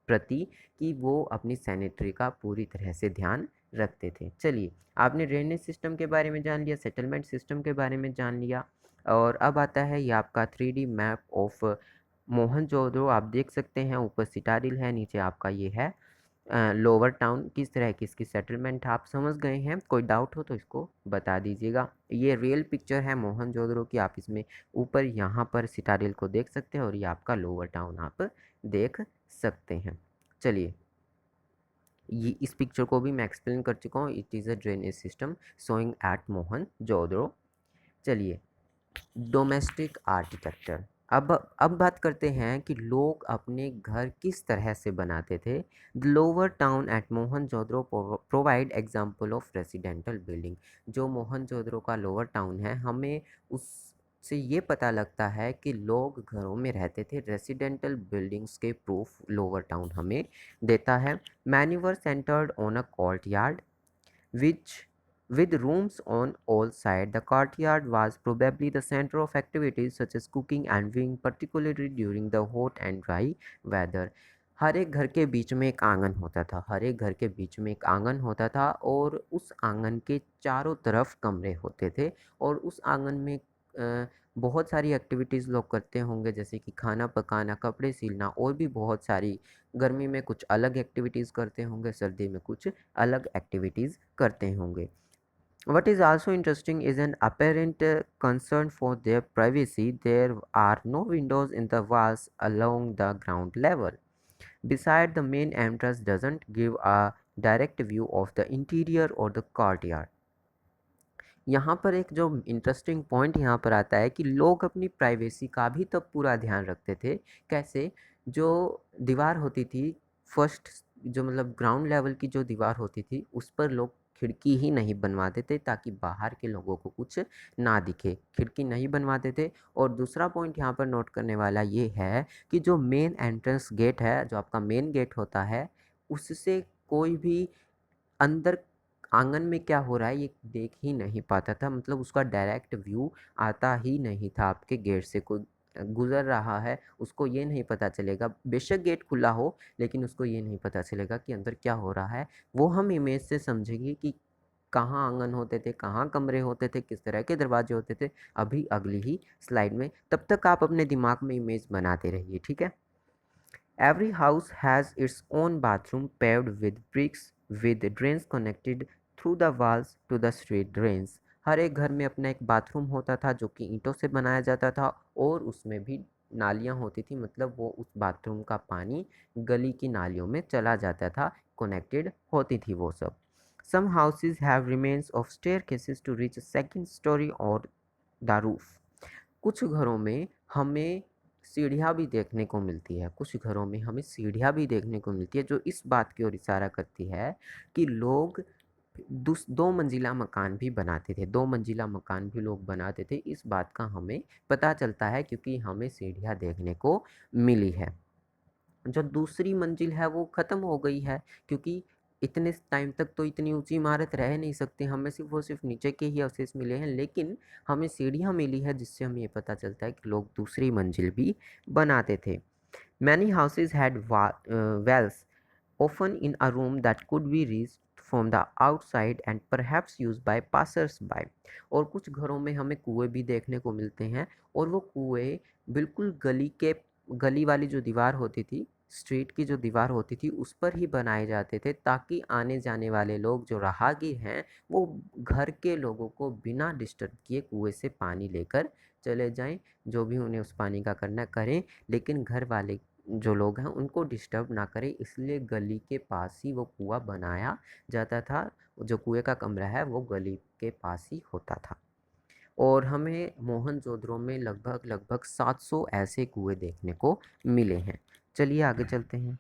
प्रति कि वो अपनी सैनिटरी का पूरी तरह से ध्यान रखते थे। चलिए, आपने ड्रेनेज सिस्टम के बारे में जान लिया, सेटलमेंट सिस्टम के बारे में जान लिया, और अब आता है ये आपका 3D मैप ऑफ मोहनजोदड़ो। आप देख सकते हैं ऊपर सिटाडिल है, नीचे आपका ये है लोअर टाउन। किस तरह की इसकी सेटलमेंट आप समझ गए हैं? कोई डाउट हो तो इसको बता दीजिएगा। ये रियल पिक्चर है मोहनजोदड़ो की, आप इसमें ऊपर यहाँ पर सिटाडेल को देख सकते हैं, और ये आपका लोअर टाउन आप देख सकते हैं। चलिए, ये इस पिक्चर को भी मैं एक्सप्लेन कर चुका हूँ। It is a drainage system showing at Mohenjodaro. चलिए, डोमेस्टिक आर्किटेक्चर। अब बात करते हैं कि लोग अपने घर किस तरह से बनाते थे। The lower town eight Mohenjodaro provide example of residential building. जो मोहनजोदड़ो का लोअर टाउन है, हमें उससे ये पता लगता है कि लोग घरों में रहते थे। रेसिडेंटल बिल्डिंग्स के प्रूफ लोअर टाउन हमें देता है। Many were centred on a court yard which with rooms on all sides. The courtyard was probably the center of activities such as cooking and viewing, particularly during the hot and dry weather। हर एक घर के बीच में एक आंगन होता था, हर एक घर के बीच में एक आंगन होता था, और उस आंगन के चारों तरफ कमरे होते थे, और उस आंगन में बहुत सारी एक्टिविटीज़ लोग करते होंगे, जैसे कि खाना पकाना, कपड़े सिलना, और भी बहुत सारी। गर्मी में कुछ अलग एक्टिविटीज़ करते होंगे, सर्दी में कुछ अलग एक्टिविटीज़ करते होंगे। What is also interesting is an apparent concern for their privacy. There are no windows in the walls along the ground level. Beside, the main entrance doesn't give a direct view of the interior or the courtyard। यहाँ पर एक जो interesting point यहाँ पर आता है कि लोग अपनी प्राइवेसी का भी तब पूरा ध्यान रखते थे। कैसे? जो दीवार होती थी फर्स्ट जो मतलब ग्राउंड लेवल की जो दीवार होती थी उस पर लोग खिड़की ही नहीं बनवाते थे ताकि बाहर के लोगों को कुछ ना दिखे, खिड़की नहीं बनवाते थे। और दूसरा पॉइंट यहाँ पर नोट करने वाला ये है कि जो मेन एंट्रेंस गेट है, जो आपका मेन गेट होता है, उससे कोई भी अंदर आंगन में क्या हो रहा है ये देख ही नहीं पाता था, मतलब उसका डायरेक्ट व्यू आता ही नहीं था। आपके गेट से कोई गुजर रहा है उसको ये नहीं पता चलेगा, बेशक गेट खुला हो लेकिन उसको ये नहीं पता चलेगा कि अंदर क्या हो रहा है। वो हम इमेज से समझेंगे कि कहाँ आंगन होते थे, कहाँ कमरे होते थे, किस तरह के दरवाजे होते थे, अभी अगली ही स्लाइड में। तब तक आप अपने दिमाग में इमेज बनाते रहिए, ठीक है। Every house has its own bathroom paved with bricks with drains connected through the walls to the street drains. हर एक घर में अपना एक बाथरूम होता था जो कि ईंटों से बनाया जाता था और उसमें भी नालियाँ होती थी, मतलब वो उस बाथरूम का पानी गली की नालियों में चला जाता था, कनेक्टेड होती थी वो सब। Some houses have remains of staircases to reach a second story or the roof. कुछ घरों में हमें सीढ़ियाँ भी देखने को मिलती है, कुछ घरों में हमें सीढ़ियाँ भी देखने को मिलती है, जो इस बात की ओर इशारा करती है कि लोग दो मंजिला मकान भी बनाते थे, दो मंजिला मकान भी लोग बनाते थे। इस बात का हमें पता चलता है क्योंकि हमें सीढ़ियाँ देखने को मिली है। जो दूसरी मंजिल है वो ख़त्म हो गई है क्योंकि इतने टाइम तक तो इतनी ऊंची इमारत रह नहीं सकती, हमें सिर्फ और सिर्फ नीचे के ही अवशेष मिले हैं, लेकिन हमें सीढ़ियाँ मिली है जिससे हमें ये पता चलता है कि लोग दूसरी मंजिल भी बनाते थे। Many houses had wells often in a room that could be reached from the outside and perhaps used by passers by। और कुछ घरों में हमें कुएं भी देखने को मिलते हैं और वो कुएं बिल्कुल गली वाली जो दीवार होती थी, स्ट्रीट की जो दीवार होती थी उस पर ही बनाए जाते थे ताकि आने जाने वाले लोग जो राहगीर हैं वो घर के लोगों को बिना डिस्टर्ब किए कुएं से पानी लेकर चले जाएं, जो भी उन्हें उस पानी का करना करें, लेकिन घर वाले जो लोग हैं उनको डिस्टर्ब ना करें, इसलिए गली के पास ही वो कुआं बनाया जाता था। जो कुएं का कमरा है वो गली के पास ही होता था। और हमें मोहनजोदड़ो में लगभग लगभग 700 ऐसे कुएं देखने को मिले हैं। चलिए आगे चलते हैं।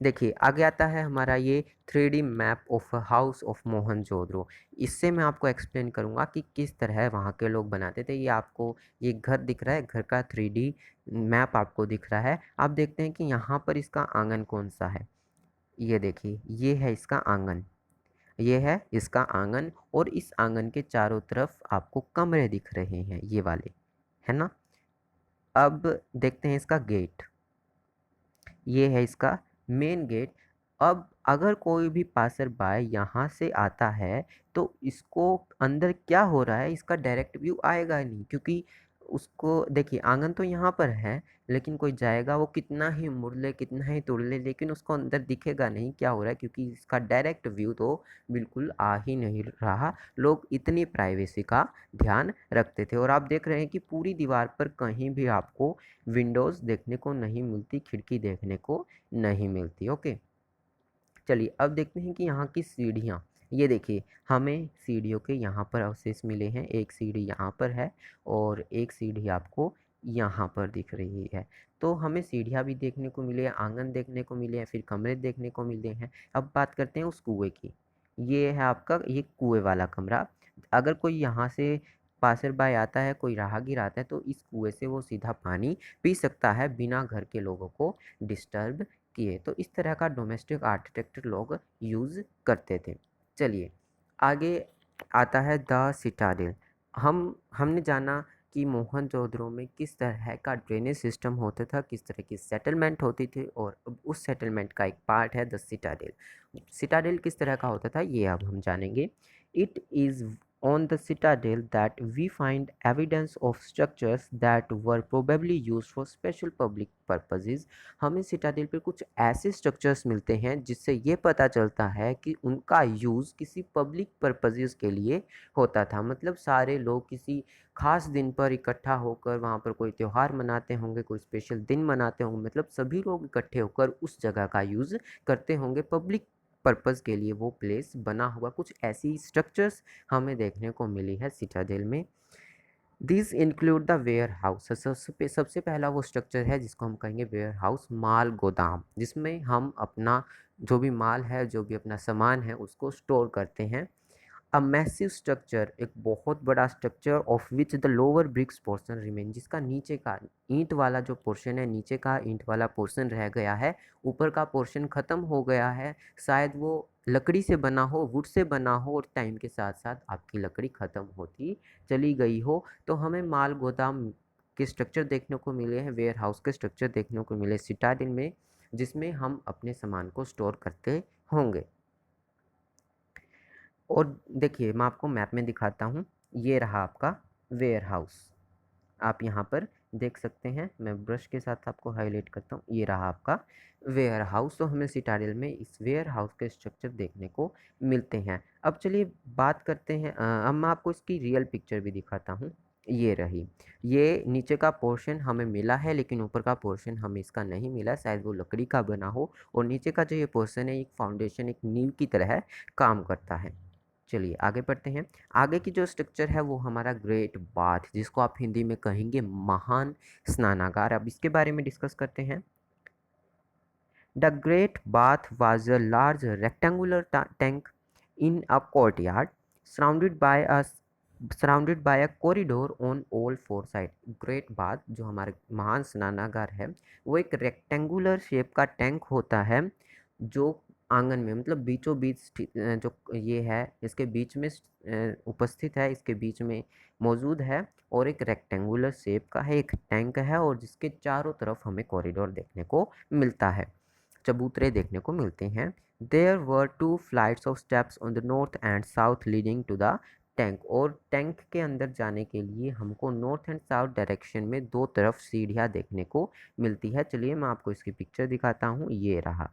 देखिए आगे आता है हमारा ये 3D map of house of Mohenjodaro. इससे मैं आपको एक्सप्लेन करूँगा कि किस तरह वहाँ के लोग बनाते थे। ये आपको ये घर दिख रहा है, घर का 3D मैप आपको दिख रहा है। आप देखते हैं कि यहाँ पर इसका आंगन कौन सा है। ये देखिए ये है इसका आंगन, ये है इसका आंगन और इस आंगन के चारों तरफ आपको कमरे दिख रहे हैं ये वाले, है ना। अब देखते हैं इसका गेट, ये है इसका मेन गेट। अब अगर कोई भी पासर बाय यहाँ से आता है तो इसको अंदर क्या हो रहा है इसका डायरेक्ट व्यू आएगा नहीं, क्योंकि उसको देखिए आंगन तो यहाँ पर है लेकिन कोई जाएगा वो कितना ही मुड़ ले कितना ही तोड़ ले लेकिन उसको अंदर दिखेगा नहीं क्या हो रहा है, क्योंकि इसका डायरेक्ट व्यू तो बिल्कुल आ ही नहीं रहा। लोग इतनी प्राइवेसी का ध्यान रखते थे और आप देख रहे हैं कि पूरी दीवार पर कहीं भी आपको विंडोज़ देखने को नहीं मिलती, खिड़की देखने को नहीं मिलती। ओके, चलिए अब देखते हैं कि यहाँ की सीढ़ियाँ। ये देखिए हमें सीढ़ियों के यहाँ पर अवशेष मिले हैं, एक सीढ़ी यहाँ पर है और एक सीढ़ी आपको यहाँ पर दिख रही है। तो हमें सीढ़ियाँ भी देखने को मिले हैं, आंगन देखने को मिले हैं, फिर कमरे देखने को मिले हैं। अब बात करते हैं उस कुएँ की। ये है आपका ये कुएँ वाला कमरा। अगर कोई यहाँ से पासर बाय आता है, कोई राहगीर आता है तो इस कुएँ से वो सीधा पानी पी सकता है बिना घर के लोगों को डिस्टर्ब किए। तो इस तरह का डोमेस्टिक आर्किटेक्चर लोग यूज़ करते थे। चलिए आगे आता है द सिटाडेल। हमने जाना कि मोहनजोदड़ो में किस तरह का ड्रेनेज सिस्टम होता था, किस तरह की सेटलमेंट होती थी और अब उस सेटलमेंट का एक पार्ट है द सिटाडेल। सिटाडेल किस तरह का होता था ये अब हम जानेंगे। It is on the citadel that we find evidence of structures that were probably used for special public purposes। हमें सिटाडेल पे कुछ ऐसे स्ट्रक्चर्स मिलते हैं जिससे ये पता चलता है कि उनका यूज़ किसी पब्लिक पर्पजेज़ के लिए होता था, मतलब सारे लोग किसी खास दिन पर इकट्ठा होकर वहाँ पर कोई त्यौहार मनाते होंगे, कोई स्पेशल दिन मनाते होंगे, मतलब सभी लोग इकट्ठे होकर उस जगह का यूज़ करते होंगे, पब्लिक पर्पज़ के लिए वो प्लेस बना हुआ। कुछ ऐसी स्ट्रक्चर्स हमें देखने को मिली है सिटाडेल में। This include the warehouse. सबसे पहला वो स्ट्रक्चर है जिसको हम कहेंगे वेयर हाउस, माल गोदाम, जिसमें हम अपना जो भी माल है, जो भी अपना सामान है, उसको स्टोर करते हैं। अ मैसिव स्ट्रक्चर, एक बहुत बड़ा structure of which the lower bricks portion remain, जिसका नीचे का ईंट वाला जो पोर्शन है, नीचे का ईंट वाला पोर्शन रह गया है, ऊपर का पोर्शन ख़त्म हो गया है। शायद वो लकड़ी से बना हो, वुड से बना हो, और टाइम के साथ साथ आपकी लकड़ी ख़त्म होती चली गई हो। तो हमें माल गोदाम के स्ट्रक्चर देखने को मिले हैं, वेयर हाउस के स्ट्रक्चर देखने को मिले सिटाडेल में, जिसमें हम अपने सामान को स्टोर करते होंगे। और देखिए मैं आपको मैप में दिखाता हूँ, ये रहा आपका वेयर हाउस। आप यहाँ पर देख सकते हैं, मैं ब्रश के साथ आपको हाईलाइट करता हूँ, ये रहा आपका वेयर हाउस। तो हमें सिटाडेल में इस वेयर हाउस के स्ट्रक्चर देखने को मिलते हैं। अब चलिए बात करते हैं, अब मैं आपको इसकी रियल पिक्चर भी दिखाता हूँ। ये रही, ये नीचे का पोर्शन हमें मिला है, लेकिन ऊपर का पोर्शन हमें इसका नहीं मिला, शायद वो लकड़ी का बना हो। और नीचे का जो ये पोर्शन है, एक फाउंडेशन, एक नींव की तरह काम करता है। चलिए आगे बढ़ते हैं। आगे की जो स्ट्रक्चर है वो हमारा ग्रेट बाथ, जिसको आप हिंदी में कहेंगे महान स्नानागार। अब इसके बारे में डिस्कस करते हैं। The great bath was a large rectangular tank in a courtyard surrounded by a corridor on all four side. Great bath जो हमारे महान स्नानागार है, वो एक रेक्टेंगुलर शेप का टैंक होता है, जो आंगन में, मतलब बीचों बीच जो ये है, इसके बीच में उपस्थित है, इसके बीच में मौजूद है, और एक रेक्टेंगुलर शेप का है, एक टैंक है, और जिसके चारों तरफ हमें कॉरिडोर देखने को मिलता है, चबूतरे देखने को मिलते हैं। There were 2 flights of steps on the north and south leading to the tank. और टैंक के अंदर जाने के लिए हमको नॉर्थ एंड साउथ डायरेक्शन में दो तरफ सीढ़ियाँ देखने को मिलती है। चलिए मैं आपको इसकी पिक्चर दिखाता हूँ, ये रहा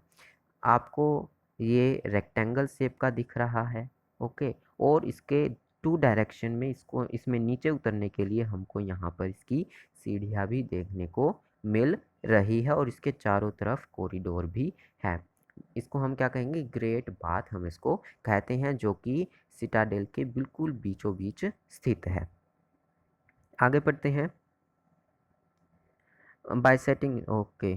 आपको, ये रेक्टेंगल शेप का दिख रहा है, ओके। और इसके 2 डायरेक्शन में, इसको इसमें नीचे उतरने के लिए हमको यहाँ पर इसकी सीढ़ियाँ भी देखने को मिल रही है, और इसके चारों तरफ कॉरिडोर भी है। इसको हम क्या कहेंगे, ग्रेट बाथ हम इसको कहते हैं, जो कि सिटाडेल के बिल्कुल बीचों बीच स्थित है। आगे बढ़ते हैं। बाइसेटिंग, okay,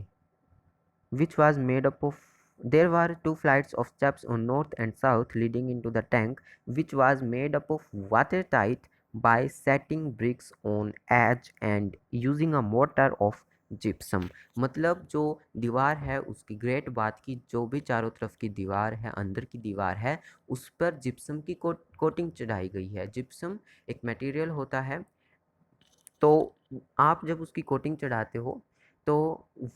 which was made up of, there were 2 flights of steps on north and south leading into the tank, which was made up of watertight by setting bricks on edge and using a mortar of gypsum. मतलब जो दीवार है उसकी, great bath की जो भी चारों तरफ की दीवार है, अंदर की दीवार है, उस पर जिप्सम की कोटिंग चढ़ाई गई है। जिप्सम एक मटेरियल होता है, तो आप जब उसकी कोटिंग चढ़ाते हो तो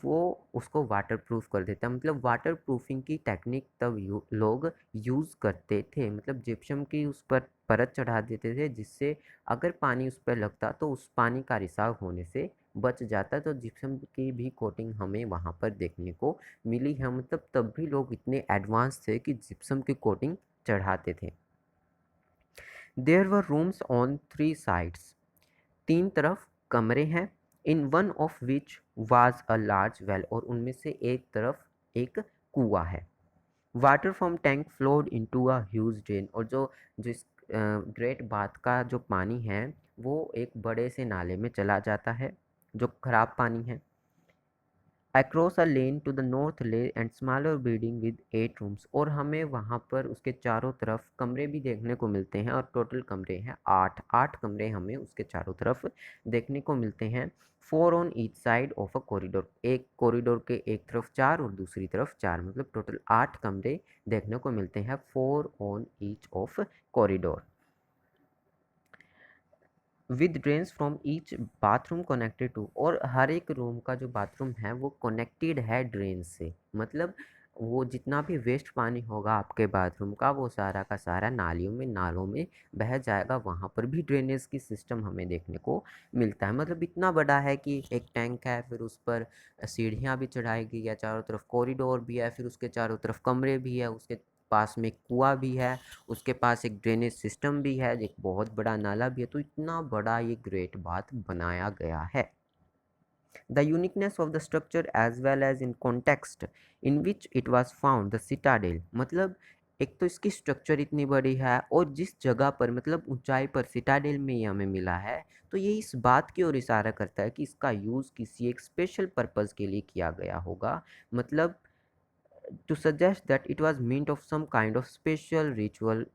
वो उसको वाटरप्रूफ कर देता है। मतलब वाटरप्रूफिंग की टेक्निक तब लोग यूज़ करते थे, मतलब जिप्सम की उस पर परत चढ़ा देते थे, जिससे अगर पानी उस पर लगता तो उस पानी का रिसाव होने से बच जाता। तो जिप्सम की भी कोटिंग हमें वहाँ पर देखने को मिली है। मतलब तब भी लोग इतने एडवांस थे कि जिप्सम की कोटिंग चढ़ाते थे। There were rooms on 3 sides, 3 तरफ कमरे हैं। In one of which was a large well, और उनमें से एक तरफ एक कुआं है। Water from tank flowed into a huge drain, और जिस ग्रेट बाथ का जो पानी है वो एक बड़े से नाले में चला जाता है, जो खराब पानी है। Across a lane to the north lay and smaller building with 8 rooms, और हमें वहाँ पर उसके चारों तरफ कमरे भी देखने को मिलते हैं, और टोटल कमरे हैं 8 कमरे हमें उसके चारों तरफ देखने को मिलते हैं। 4 on each side of a corridor, एक कॉरिडोर के एक तरफ 4 और दूसरी तरफ 4, मतलब टोटल 8 कमरे देखने को मिलते हैं, 4 on each of corridor. With drains from each bathroom connected to, और हर एक रूम का जो बाथरूम है वो कनेक्टेड है ड्रेन से। मतलब वो जितना भी वेस्ट पानी होगा आपके बाथरूम का, वो सारा का सारा नालियों में, नालों में बह जाएगा। वहाँ पर भी ड्रेनेज की सिस्टम हमें देखने को मिलता है। मतलब इतना बड़ा है कि एक टैंक है, फिर उस पर सीढ़ियाँ भी चढ़ाई गई है, चारों तरफ कॉरिडोर भी है, फिर उसके चारों तरफ कमरे भी है, उसके पास में एक कुआं भी है, उसके पास एक ड्रेनेज सिस्टम भी है, एक बहुत बड़ा नाला भी है। तो इतना बड़ा ये ग्रेट बाथ बनाया गया है। The uniqueness of the structure as well as in context in which it was found, the citadel, मतलब एक तो इसकी स्ट्रक्चर इतनी बड़ी है और जिस जगह पर मतलब ऊंचाई पर सिटाडेल में ये हमें मिला है, तो ये इस बात की ओर इशारा करता है कि इसका यूज़ किसी एक स्पेशल पर्पस के लिए किया गया होगा। मतलब to suggest that it was meant of some kind of special ritual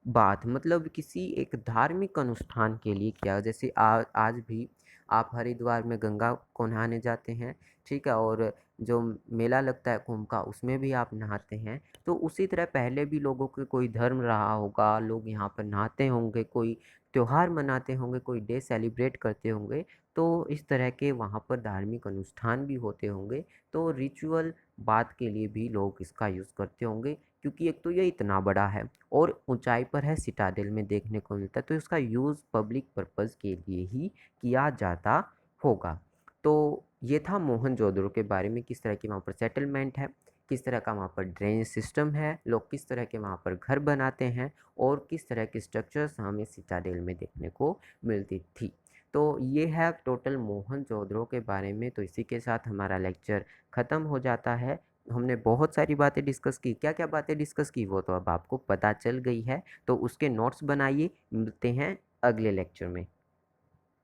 बात, मतलब किसी एक धार्मिक अनुष्ठान के लिए किया। जैसे आज भी आप हरिद्वार में गंगा को नहाने जाते हैं, ठीक है? और जो मेला लगता है कुंभ का, उसमें भी आप नहाते हैं। तो उसी तरह पहले भी लोगों के कोई धर्म रहा होगा, लोग यहाँ पर नहाते होंगे, कोई त्योहार मनाते होंगे, कोई डे सेलिब्रेट करते होंगे। तो इस तरह के वहाँ पर धार्मिक अनुष्ठान भी होते होंगे। तो रिचुअल बात के लिए भी लोग इसका यूज़ करते होंगे, क्योंकि एक तो ये इतना बड़ा है और ऊंचाई पर है, सिटाडेल में देखने को मिलता है, तो इसका यूज़ पब्लिक पर्पस के लिए ही किया जाता होगा। तो ये था मोहनजोदड़ो के बारे में, किस तरह की वहाँ पर सेटलमेंट है, किस तरह का वहाँ पर ड्रेनेज सिस्टम है, लोग किस तरह के वहाँ पर घर बनाते हैं और किस तरह के स्ट्रक्चर्स हमें सिटाडेल में देखने को मिलती थी। तो ये है टोटल मोहनजोदड़ो के बारे में। तो इसी के साथ हमारा लेक्चर ख़त्म हो जाता है। हमने बहुत सारी बातें डिस्कस की, क्या-क्या बातें डिस्कस की वो तो अब आपको पता चल गई है। तो उसके नोट्स बनाइए, मिलते हैं अगले लेक्चर में।